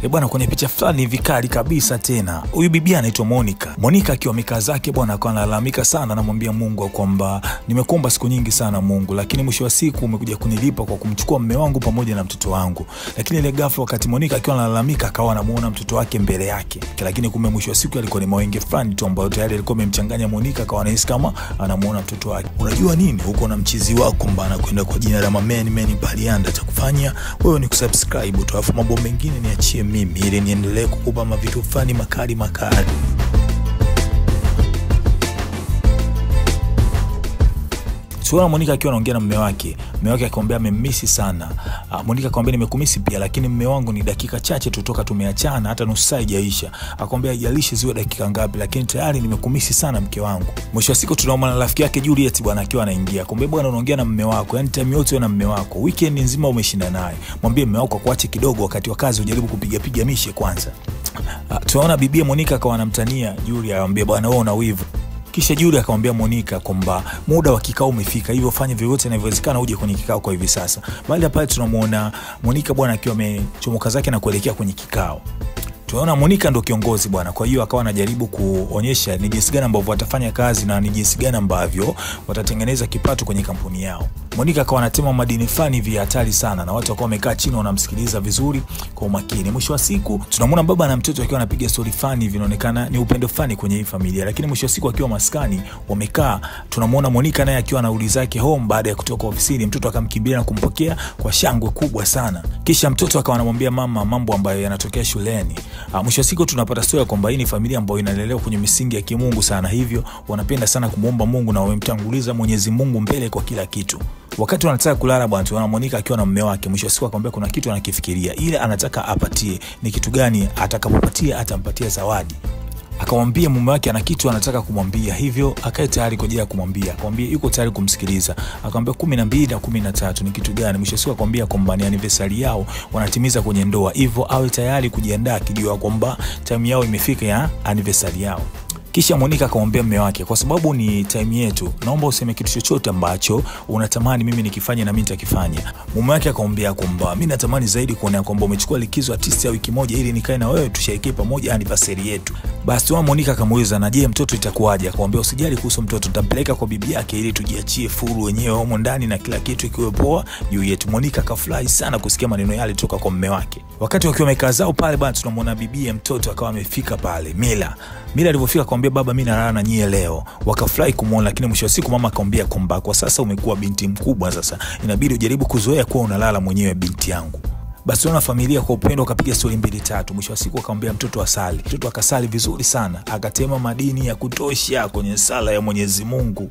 Bwana, kwenye picha fulani vikali kabisa tena. Huyu bibi anaitwa Monica. Monica akiwa amekaa zake bwana, akawa analalamika sana, anamwambia Mungu kwamba nimekuomba siku nyingi sana Mungu, lakini mwisho wa siku umekuja kunilipa kwa kumchukua mume wangu pamoja na mtoto wangu. Lakini ile ghafla wakati Monica akiwa analalamika, akawa anamuona mtoto wake mbele yake. Lakini kumbe mwisho wa siku alikuwa ni mawenge fulani tu ambayo tayari alikuwa amemchanganya Monica, akawa anahisi kama anamuona mtoto wake. Unajua nini? Huko na mchizi wako mbana kwenda kwa jina la Meni Palianda, cha kufanya wewe ni kusubscribe tu, alafu mambo mengine niachie mimi ili niendelee kukupa mavitu fani makali. Tuona Monica akiwa anaongea na mume wake. Mume wake akamwambia amemmisi sana. Monica akamwambia nimekumisi pia, lakini mume wangu ni dakika chache tu toka tumeachana, hata nusu saa haijaisha. Akamwambia haijalishi ziwe dakika ngapi, lakini tayari nimekumisi sana mke wangu. Mwisho wa siku tunaona na rafiki yake Juliet bwana akiwa anaingia. Akamwambia bwana, unaongea na mume wako, yani time yote na mume wako, weekend nzima umeshinda naye. Mwambie mume wako akuache kidogo wakati wa kazi, ujaribu kupiga mishe kwanza. Tunaona bibi Monica akawa anamtania Juliet, akamwambia bwana wewe una wivu. Kisha Juliet akamwambia Monica kwamba muda wa kikao umefika, hivyo fanya vyovyote inavyowezekana uje kwenye kikao kwa hivi sasa. Baada ya pale tunamuona Monica bwana akiwa amechomoka zake na kuelekea kwenye kikao. Tunaona Monica ndo kiongozi bwana, kwa hiyo akawa anajaribu kuonyesha ni jinsi gani ambavyo watafanya kazi na ni jinsi gani ambavyo watatengeneza kipato kwenye kampuni yao. Monica akawa anatema madini fani vya hatari sana na watu wakawa wamekaa chini wanamsikiliza vizuri kwa umakini. Mwisho wa siku tunamuona baba na mtoto akiwa anapiga story fani, vinaonekana ni upendo fani kwenye hii familia. Lakini mwisho wa siku akiwa maskani wamekaa, tunamuona Monica naye akiwa anauliza yake home baada ya kutoka ofisini. Mtoto akamkimbilia na kumpokea kwa shangwe kubwa sana. Kisha mtoto akawa anamwambia mama mambo ambayo yanatokea shuleni. Mwisho wa siku tunapata story kwamba hii ni familia ambayo inalelewa kwenye misingi ya kimungu sana, hivyo wanapenda sana kumuomba Mungu na wamemtanguliza Mwenyezi Mungu mbele kwa kila kitu. Wakati wanataka kulala bwana, tunaona Monica akiwa na mume wake. Mwisho wa siku akamwambia kuna kitu anakifikiria, ile anataka apatie. Ni kitu gani? Atakapopatia atampatia zawadi. Akamwambia mume wake ana kitu anataka kumwambia, hivyo akae tayari kwa ajili ya kumwambia. Akamwambia yuko tayari kumsikiliza. Akamwambia 12 na 13 ni kitu gani? Mwisho siku akamwambia kwamba ni anniversary yao wanatimiza kwenye ndoa, hivyo awe tayari kujiandaa kijua kwamba time yao imefika ya anniversary yao. Kisha Monica akamwambia mume wake, kwa sababu ni time yetu, naomba useme kitu chochote ambacho unatamani mimi nikifanye na mimi nitakifanya. Mume wake akamwambia kwamba mimi natamani zaidi kuona kwamba umechukua likizo artist ya wiki moja ili nikae na wewe tusherehekee pamoja anniversary yetu. Basi tuona Monica akamuuliza na je mtoto itakuwaje? Akamwambia usijali kuhusu mtoto, tutampeleka kwa bibi yake ili tujiachie furu wenyewe huko ndani na kila kitu ikiwe poa juu yetu. Monica akafurahi sana kusikia maneno yale kutoka kwa mume wake. Wakati wakiwa wamekaa zao pale bwana, tunamwona bibi mtoto akawa amefika pale. Mila alipofika akamwambia baba mimi nalala na nyie leo. Wakafurahi kumuona, lakini mwisho wa siku mama akamwambia kwamba kwa sasa umekuwa binti mkubwa, sasa inabidi ujaribu kuzoea kuwa unalala mwenyewe binti yangu. Basi tunaona familia kwa upendo wakapiga story 2-3. Mwisho wa siku akamwambia mtoto asali. Mtoto akasali vizuri sana, akatema madini ya kutosha kwenye sala ya Mwenyezi Mungu.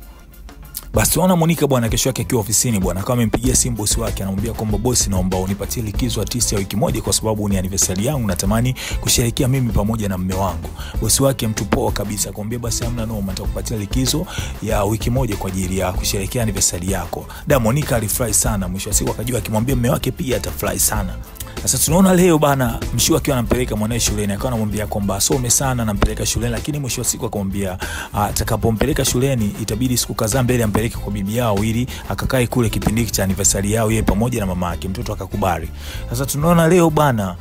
Basi tunaona Monica bwana kesho yake akiwa ofisini bwana, akawa amempigia simu bosi wake, anamwambia kwamba bosi, naomba unipatie likizo artist ya wiki moja kwa sababu ni anniversary yangu, natamani kusherehekea mimi pamoja na mume wangu. Bosi wake mtu poa kabisa akamwambia basi hamna noma, nitakupatia likizo ya wiki moja kwa ajili ya kusherehekea anniversary yako. Monica alifurahi sana. Mwisho wa siku akajua akimwambia mume wake pia atafurahi sana. Sasa tunaona leo bana mshiwa akiwa anampeleka mwanae shuleni, akawa anamwambia kwamba asome sana, anampeleka shuleni, lakini mwisho wa siku akamwambia atakapompeleka shuleni itabidi siku kadhaa mbele ampeleke kwa bibi yao ili akakae kule kipindi cha anniversary yao yeye pamoja na mama yake. Mtoto akakubali. Sasa tunaona leo bana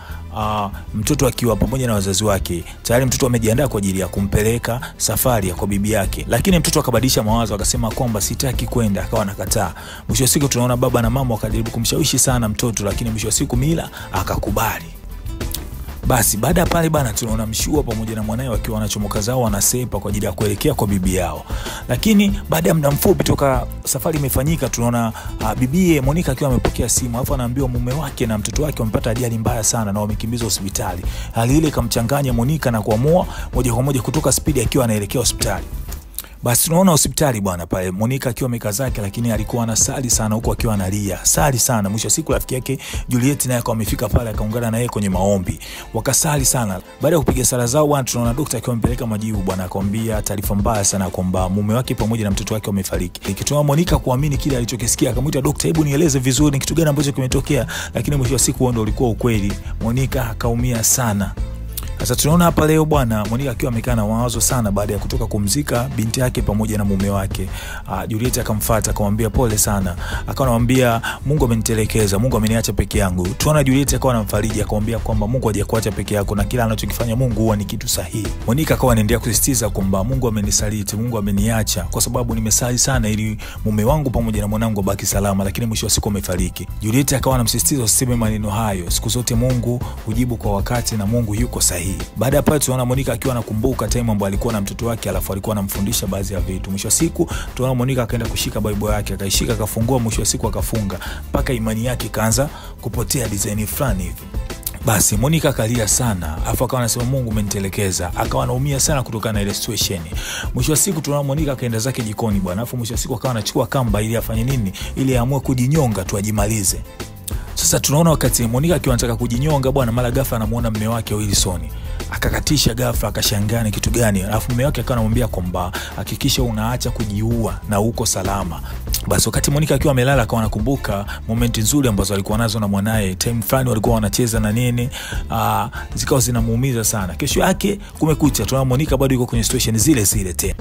mtoto akiwa pamoja na wazazi wake, tayari mtoto amejiandaa kwa ajili ya kumpeleka safari ya kwa bibi yake, lakini mtoto akabadilisha mawazo akasema kwamba sitaki kwenda, akawa anakataa. Mwisho wa siku tunaona baba na mama wakajaribu kumshawishi sana mtoto, lakini mwisho wa siku Mila akakubali. Basi baada ya pale bana tunaona Mshua pamoja na mwanae wakiwa wanachomoka zao wanasepa kwa ajili ya kuelekea kwa bibi yao. Lakini baada ya muda mfupi toka safari imefanyika, tunaona bibi Monica akiwa amepokea simu, alafu anaambiwa mume wake na mtoto wake wamepata ajali mbaya sana na wamekimbizwa hospitali. Hali ile ikamchanganya Monica na kuamua moja kwa moja kutoka speed akiwa anaelekea hospitali. Basi tunaona hospitali bwana pale Monica akiwa amekaa zake, lakini alikuwa anasali sana huko akiwa analia. Sali sana. Mwisho siku rafiki yake Juliet naye akawa amefika pale akaungana na yeye kwenye maombi. Wakasali sana. Baada ya kupiga sala zao bwana, tunaona daktari akiwa amepeleka majibu bwana, akamwambia taarifa mbaya sana kwamba mume wake pamoja na mtoto wake wamefariki. Ikitoa Monica kuamini kile alichokisikia, akamwita daktari, hebu nieleze vizuri ni kitu gani ambacho kimetokea. Lakini mwisho wa siku ndio ulikuwa ukweli. Monica akaumia sana. Sasa tunaona hapa leo bwana Monica akiwa amekaa na mawazo sana baada ya kutoka kumzika binti yake pamoja na mume wake. Juliet akamfuata akamwambia pole sana. Akawa anamwambia Mungu amenitelekeza, Mungu ameniacha peke yangu. Tunaona Juliet akawa anamfariji akamwambia kwamba Mungu hajakuacha peke yako na kila anachokifanya Mungu huwa ni kitu sahihi. Monica akawa anaendelea kusisitiza kwamba Mungu amenisaliti, Mungu ameniacha kwa sababu nimesali sana ili mume wangu pamoja na mwanangu baki salama, lakini mwisho wa siku amefariki. Juliet akawa anamsisitiza usiseme maneno hayo. Siku zote Mungu hujibu kwa wakati na Mungu yuko sahihi. Baada ya pale tunaona Monica akiwa anakumbuka time ambapo alikuwa na mtoto wake alafu alikuwa anamfundisha baadhi ya vitu. Mwisho wa siku tunaona Monica akaenda kushika Bible yake, akaishika akafungua, mwisho wa siku akafunga mpaka imani yake ikaanza kupotea design fulani hivi. Basi Monica akalia sana, afu akawa anasema Mungu umenitelekeza. Akawa anaumia sana kutokana na ile situation. Mwisho wa siku tunaona Monica akaenda zake jikoni bwana. Afu mwisho wa siku akawa anachukua kamba ili afanye nini? Ili aamue kujinyonga tu ajimalize. Sasa tunaona wakati Monica akiwa anataka kujinyonga bwana, mara ghafla anamuona mume wake Wilson. Akakatisha ghafla, akashangaa kitu gani. Alafu mume wake akawa anamwambia kwamba hakikisha unaacha kujiua na uko salama. Basi wakati Monica akiwa amelala akawa anakumbuka momenti nzuri ambazo alikuwa nazo na mwanae. Time fulani walikuwa wanacheza na nini, zikao zinamuumiza sana. Kesho yake kumekucha, tunaona Monica bado yuko kwenye situation zile zile tena.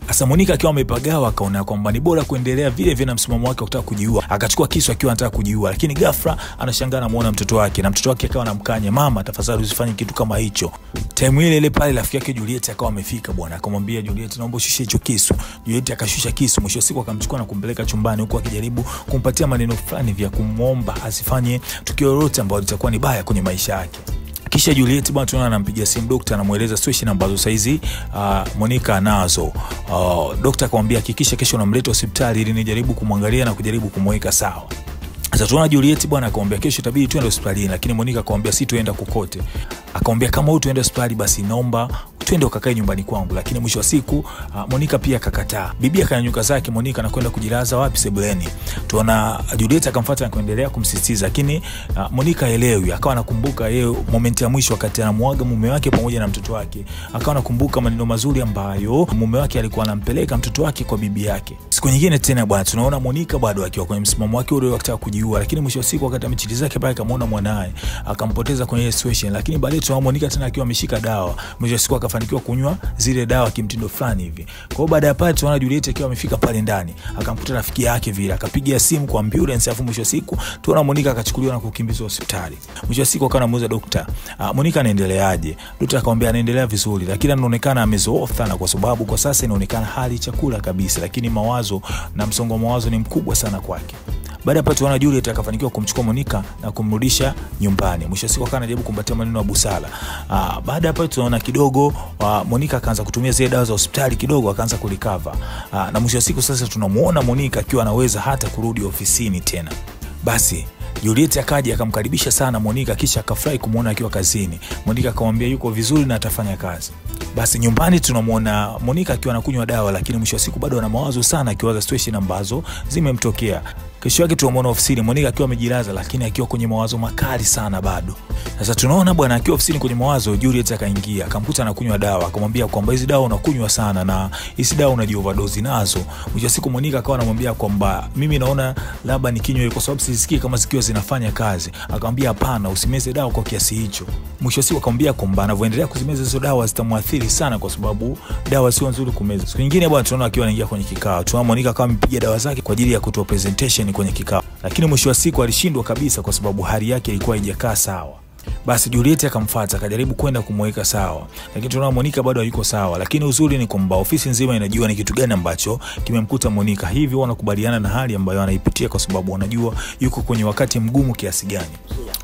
Sasa Monica akiwa amepagawa akaona kwamba ni bora kuendelea vile vile na msimamo wake kutaka kujiua. Akachukua kisu akiwa anataka kujiua, lakini ghafla anashangaa anamuona mtoto wake, na mtoto wake akawa anamkanya, mama tafadhali usifanye kitu kama hicho. Time ile ile pale rafiki yake Juliet akawa amefika bwana, akamwambia Juliet naomba ushushe hicho kisu. Juliet akashusha kisu, mwisho siku akamchukua na kumpeleka chumbani, huko akijaribu kumpatia maneno fulani vya kumuomba asifanye tukio lolote ambalo litakuwa ni baya kwenye maisha yake. Kisha Juliet bwana tunaona anampigia simu daktari, anamueleza situation ambazo saizi Monica anazo. Daktari akamwambia hakikisha kesho unamleta hospitali ili nijaribu kumwangalia na kujaribu kumweka sawa. Sasa tunaona Juliet bwana akamwambia kesho itabidi tuende hospitalini, lakini Monica akamwambia si tuenda kokote. Akamwambia kama tuende hospitali basi naomba twende ukakae nyumbani kwangu, lakini mwisho wa siku Monica pia akakataa. Bibi akanyanyuka zake, Monica anakwenda kujilaza wapi? Sebuleni. Tuona Juliet akamfuata na kuendelea kumsisitiza, lakini Monica haelewi. Akawa anakumbuka yeye moment ya mwisho wakati anamuaga mume wake pamoja na mtoto wake. Akawa anakumbuka maneno mazuri ambayo mume wake alikuwa anampeleka mtoto wake kwa bibi yake. Siku nyingine tena bwana tunaona Monica bado akiwa kwenye msimamo wake ule wa kutaka kujiua, lakini mwisho wa siku wakati amechili zake pale akamuona mwanae, akampoteza kwenye ile situation. Lakini baadaye tunaona Monica tena akiwa ameshika dawa. Mwisho wa siku akafanikiwa kunywa zile dawa kimtindo fulani hivi. Kwa hiyo baada ya pale tunaona Juliet akiwa amefika pale ndani, akamkuta rafiki yake vile, akapiga simu kwa ambulance. Afu mwisho wa siku tunaona Monica akachukuliwa na kukimbizwa hospitali. Mwisho wa siku akawa anamuuliza daktari, Monica anaendeleaje? Daktari akamwambia anaendelea vizuri, lakini anaonekana amezoofa sana kwa sababu kwa sasa inaonekana hali chakula kabisa, lakini mawazo na msongo wa mawazo ni mkubwa sana kwake. Baada ya tunaona Juliet akafanikiwa kumchukua Monica na kumrudisha nyumbani. Mwisho siku akawa anajaribu kumpatia maneno ya busara. Baada ya tunaona kidogo Monica akaanza kutumia zile dawa za hospitali, kidogo akaanza kurecover. Na mwisho siku sasa tunamuona Monica akiwa anaweza hata kurudi ofisini tena. Basi Juliet akaja akamkaribisha sana Monica, kisha akafurahi kumuona akiwa kazini. Monica akamwambia yuko vizuri na atafanya kazi. Basi nyumbani tunamuona Monica akiwa anakunywa dawa, lakini mwisho wa siku bado ana mawazo sana akiwaza situation ambazo zimemtokea. Kesho yake tunamuona ofisini Monica akiwa amejilaza, lakini akiwa kwenye mawazo makali sana bado. Sasa tunaona bwana akiwa ofisini kwenye mawazo, Juliet akaingia akamkuta anakunywa dawa, akamwambia kwamba hizi dawa unakunywa sana na hizi dawa unajioverdose nazo. Mwisho wa siku Monica akawa anamwambia kwamba mimi naona labda nikinywe kwa sababu sisikii kama zikiwa zinafanya kazi. Akamwambia hapana, usimeze dawa kwa kiasi hicho. Mwisho wa siku akamwambia kwamba anavyoendelea kuzimeza hizo dawa zitamwathiri sana kwa sababu dawa sio nzuri kumeza. Siku nyingine bwana tunaona akiwa anaingia kwenye kikao, tunaona Monica akawa amepiga dawa zake kwa ajili ya kutoa presentation kwenye kikao, lakini mwisho wa siku alishindwa kabisa kwa sababu hali yake ilikuwa haijakaa sawa. Basi Juliet akamfuata akajaribu kwenda kumweka sawa, lakini tunaona Monica bado hayuko sawa. Lakini uzuri ni kwamba ofisi nzima inajua ni kitu gani ambacho kimemkuta Monica, hivyo wanakubaliana na hali ambayo anaipitia kwa sababu wanajua yuko kwenye wakati mgumu kiasi gani.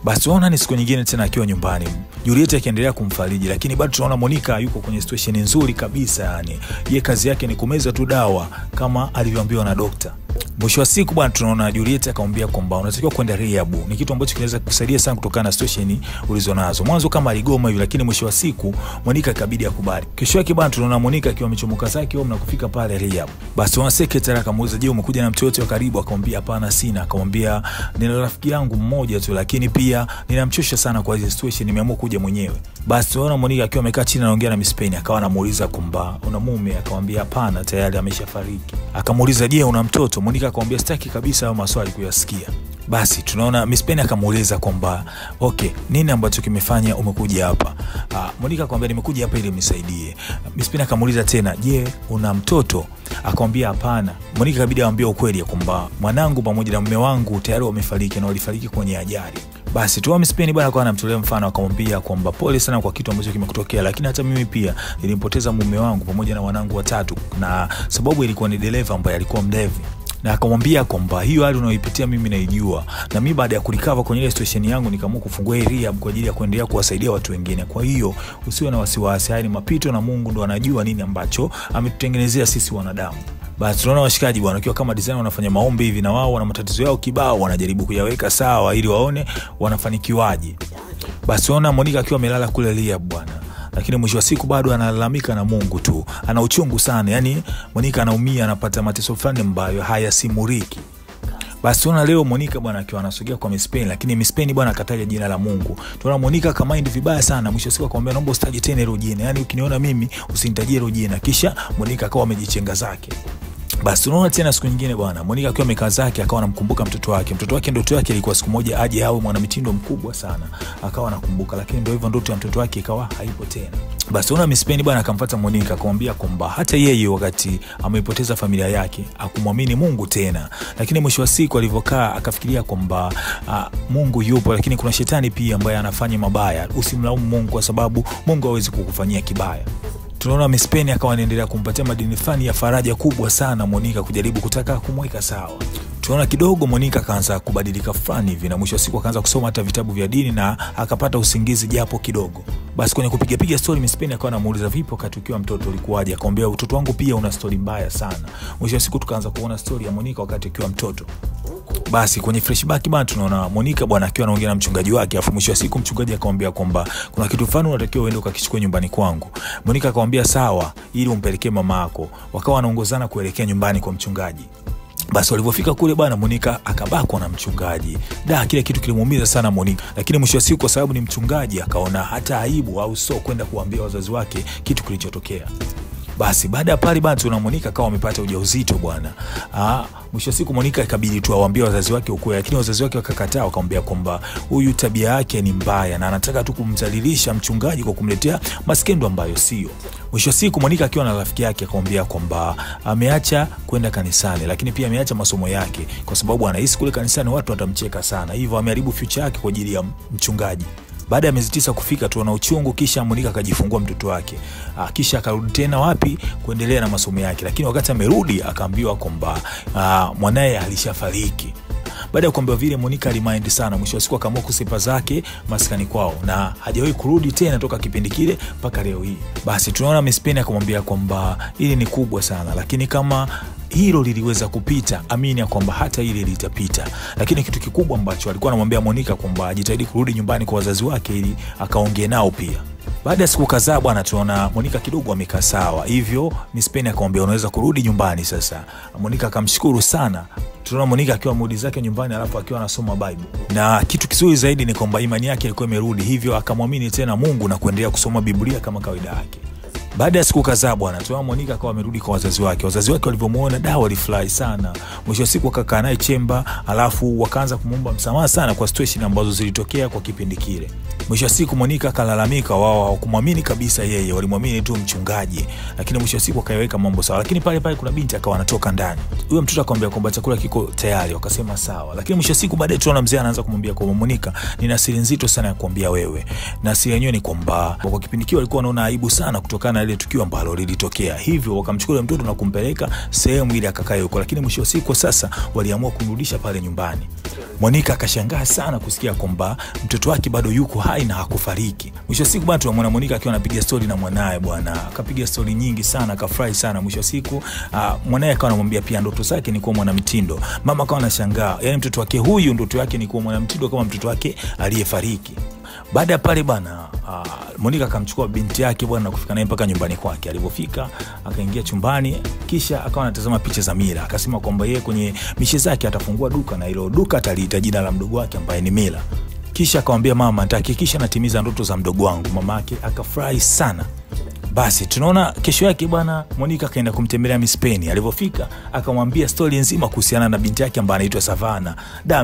Basi tunaona ni siku nyingine tena akiwa nyumbani, Juliet akiendelea kumfariji, lakini bado tunaona Monica yuko kwenye situation nzuri kabisa. Yani yeye kazi yake ni kumeza tu dawa kama alivyoambiwa na daktari. Mwisho wa siku bwana tunaona Juliet akamwambia kwamba unatakiwa kwenda rehab. Ni kitu ambacho kinaweza kusaidia sana kutokana na situation ulizonazo. Mwanzo kama aligoma hivi, lakini mwisho wa siku Monica ikabidi akubali. Kesho yake bwana tunaona Monica akiwa amechomoka zake na kufika pale rehab. Basi tunaona secretary akamuuliza, "Je, umekuja na mtu yote wa karibu?" Akamwambia hapana sina. Akamwambia nina rafiki yangu mmoja tu, lakini pia ninamchosha sana kwa hizo situation, nimeamua kuja mwenyewe. Basi tunaona Monica akiwa amekaa chini anaongea na Miss Penny, akawa anamuuliza kwamba una mume? Akamwambia hapana, tayari ameshafariki. Akamuuliza, "Je, una mtoto?" Monica akamwambia sitaki kabisa hayo maswali kuyasikia. Basi tunaona Miss Penny akamuuliza kwamba okay, nini ambacho kimefanya umekuja hapa? Monica akamwambia nimekuja hapa ili unisaidie. Miss Penny akamuuliza tena, "Je, una mtoto?" Akamwambia hapana. Monica kabidi aambie ukweli kwamba mwanangu pamoja na mume wangu tayari wamefariki na walifariki kwenye ajali. Basi tu Miss Penny bwana akawa anamtolea mfano, akamwambia kwamba pole sana kwa kitu ambacho kimekutokea, lakini hata mimi pia nilimpoteza mume wangu pamoja na wanangu watatu, na sababu ilikuwa ni dereva ambaye alikuwa mlevi. Na akamwambia kwamba hiyo hali unayoipitia mimi naijua, na mimi baada ya kulikava kwenye ile situation yangu nikaamua kufungua rehab kwa ajili ya kuendelea kuwasaidia watu wengine. Kwa hiyo usiwe na wasiwasi, haya ni mapito na Mungu ndo anajua nini ambacho ametutengenezea sisi wanadamu. Basi tunaona washikaji bwana wakiwa kama designer wanafanya maombi hivi, na wao wana matatizo yao kibao, wanajaribu kuyaweka sawa ili waone wanafanikiwaje. Basi tunaona Monica akiwa amelala kule rehab bwana, lakini mwisho wa siku bado analalamika na Mungu tu. Ana uchungu sana, yani Monica anaumia, anapata mateso fulani ambayo hayasimuriki. Basi tunaona leo Monica bwana akiwa anasogea kwa Miss Penny, lakini Miss Penny bwana akataja jina la Mungu. Tunaona Monica kamind vibaya sana, mwisho wa siku akamwambia naomba usitaje tena hilo jina. Yani ukiniona mimi usinitajie hilo jina. Kisha Monica akawa amejichenga zake. Basi tunaona tena siku nyingine bwana Monica akiwa amekaa zake akawa anamkumbuka mtoto wake. Mtoto wake ndoto yake ilikuwa siku moja aje awe mwanamitindo mkubwa sana. Akawa anakumbuka, lakini ndio hivyo ndoto ya mtoto wake ikawa haipo tena. Basi tunaona Miss Penny bwana akamfuata Monica akamwambia kwamba hata yeye wakati ameipoteza familia yake akumwamini Mungu tena. Lakini mwisho wa siku alivyokaa akafikiria kwamba Mungu yupo, lakini kuna shetani pia ambaye anafanya mabaya. Usimlaumu Mungu kwa sababu Mungu hawezi kukufanyia kibaya. Tunaona Miss Penny akawa anaendelea kumpatia madini fani ya faraja kubwa sana Monica, kujaribu kutaka kumweka sawa. Tunaona kidogo Monica akaanza kubadilika fulani hivi, na mwisho wa siku akaanza kusoma hata vitabu vya dini na akapata usingizi japo kidogo. Basi kwenye kupiga story Miss Penny akawa anamuuliza vipi wakati ukiwa mtoto ulikuwaje? Akamwambia utoto wangu pia una story mbaya sana. Mwisho wa siku tukaanza kuona story ya Monica wakati ukiwa mtoto. Basi kwenye flashback bwana tunaona Monica bwana akiwa anaongea na mchungaji wake, afu mwisho wa siku mchungaji akamwambia kwamba kuna kitu fulani unatakiwa uende ukakichukue nyumbani kwangu. Monica akamwambia sawa, ili umpelekee mama yako. Wakawa wanaongozana kuelekea nyumbani kwa mchungaji. Basi walipofika kule bwana Monica akabakwa na mchungaji. Kile kitu kilimuumiza sana Monica, lakini mwisho wa siku kwa sababu ni mchungaji akaona hata aibu au so kwenda kuambia wazazi wake kitu kilichotokea. Basi baada ya pale bwana tuna Monica akawa amepata ujauzito bwana. Mwisho siku Monica ikabidi tu awaambie wazazi wake ukweli, lakini wazazi wake wakakataa, wakamwambia kwamba huyu tabia yake ni mbaya na anataka tu kumdhalilisha mchungaji kwa kumletea maskendo ambayo sio. Mwisho siku Monica akiwa na rafiki yake akamwambia kwamba ameacha kwenda kanisani, lakini pia ameacha masomo yake kwa sababu anahisi kule kanisani watu watamcheka sana. Hivyo ameharibu future yake kwa ajili ya mchungaji. Baada ya miezi 9 kufika tuona uchungu, kisha Monica akajifungua mtoto wake. Kisha akarudi tena wapi kuendelea na masomo yake, lakini wakati amerudi akaambiwa kwamba mwanae alishafariki. Baada ya kuambiwa vile Monica alimind sana, mwisho wa siku akaamua kusepa zake maskani kwao na hajawahi kurudi tena toka kipindi kile mpaka leo hii. Basi tunaona Miss Penny akamwambia kwamba hili ni kubwa sana, lakini kama hilo liliweza kupita, amini ya kwamba hata hili litapita. Lakini kitu kikubwa ambacho alikuwa anamwambia Monica kwamba ajitahidi kurudi nyumbani kwa wazazi wake ili akaongee nao pia. Baada ya siku kadhaa bwana tunaona Monica kidogo amekaa sawa. Hivyo Miss Penny akamwambia unaweza kurudi nyumbani sasa. Monica akamshukuru sana. Tunaona Monica akiwa mudi zake nyumbani alafu akiwa anasoma Bible. Na kitu kizuri zaidi ni kwamba imani yake ilikuwa imerudi, hivyo akamwamini tena Mungu na kuendelea kusoma Biblia kama kawaida yake. Baada ya siku kadhaa bwana tunaona Monica akawa amerudi kwa wazazi wake. Wazazi wake walivyomuona walifurahi sana. Mwisho wa siku wakakaa naye chemba, alafu wakaanza kumuomba msamaha sana kwa situation ambazo zilitokea kwa kipindi kile. Mwisho wa siku Monica akalalamika wao hawakumwamini kabisa yeye, walimwamini tu mchungaji. Lakini mwisho wa siku akaiweka mambo sawa. Lakini pale kuna binti akawa anatoka ndani. Huyo mtoto akamwambia kwamba chakula kiko tayari, wakasema sawa. Lakini mwisho wa siku baadaye tunaona mzee anaanza kumwambia kwamba Monica, nina siri nzito sana ya kuambia wewe. Na siri yenyewe ni kwamba kwa kipindi kile walikuwa wanaona aibu sana kutokana na ile tukio ambalo lilitokea. Hivyo wakamchukua mtoto na kumpeleka sehemu ile akakae huko. Lakini mwisho wa siku sasa waliamua kumrudisha pale nyumbani. Monica akashangaa sana kusikia kwamba mtoto wake bado yuko hai na hakufariki. Mwisho wa siku bwana tunamuona Monica akiwa anapiga story na mwanae bwana. Akapiga story nyingi sana, akafurahi sana. Mwisho wa siku mwanae akawa anamwambia pia ndoto zake ni kuwa mwanamitindo. Mama akawa anashangaa, yani mtoto wake huyu ndoto yake ni kuwa mwanamitindo kama mtoto wake aliyefariki. Baada ya pale bwana Monica akamchukua binti yake bwana na kufika naye mpaka nyumbani kwake. Alipofika akaingia chumbani, kisha akawa anatazama picha za Mila. Akasema kwamba yeye kwenye mishe zake atafungua duka na hilo duka ataliita jina la mdogo wake ambaye ni Mila. Kisha akamwambia mama, nitahakikisha natimiza ndoto za mdogo wangu. Mama yake akafurahi sana. Basi tunaona kesho yake bwana Monica kaenda kumtembelea Miss Penny. Alipofika akamwambia story nzima kuhusiana na binti yake ambaye anaitwa Savannah.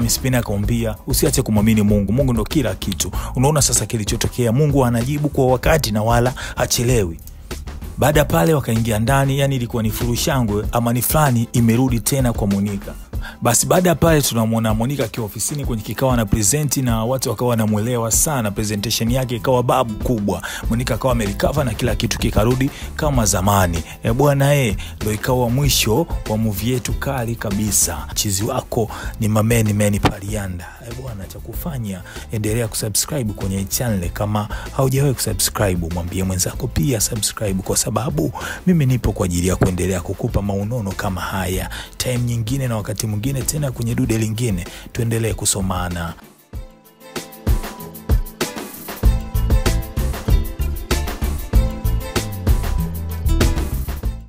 Miss Penny akamwambia usiache kumwamini Mungu. Mungu ndo kila kitu. Unaona sasa kilichotokea, Mungu anajibu kwa wakati na wala hachelewi. Baada pale wakaingia ndani, yani ilikuwa ni furushangwe ama ni fulani imerudi tena kwa Monica. Basi baada pale tunamwona Monica akiwa ofisini kwenye kikao na present na watu wakawa wanamuelewa sana, presentation yake ikawa babu kubwa. Monica akawa amerecover na kila kitu kikarudi kama zamani. Bwana ndio ikawa mwisho wa movie yetu kali kabisa. Chizi wako ni Meni Palianda. Bwana cha kufanya endelea kusubscribe kwenye channel kama haujawahi kusubscribe, mwambie mwenzako pia subscribe kwa sababu mimi nipo kwa ajili ya kuendelea kukupa maunono kama haya. Time nyingine na wakati mwingine tena kwenye dude lingine tuendelee kusomana.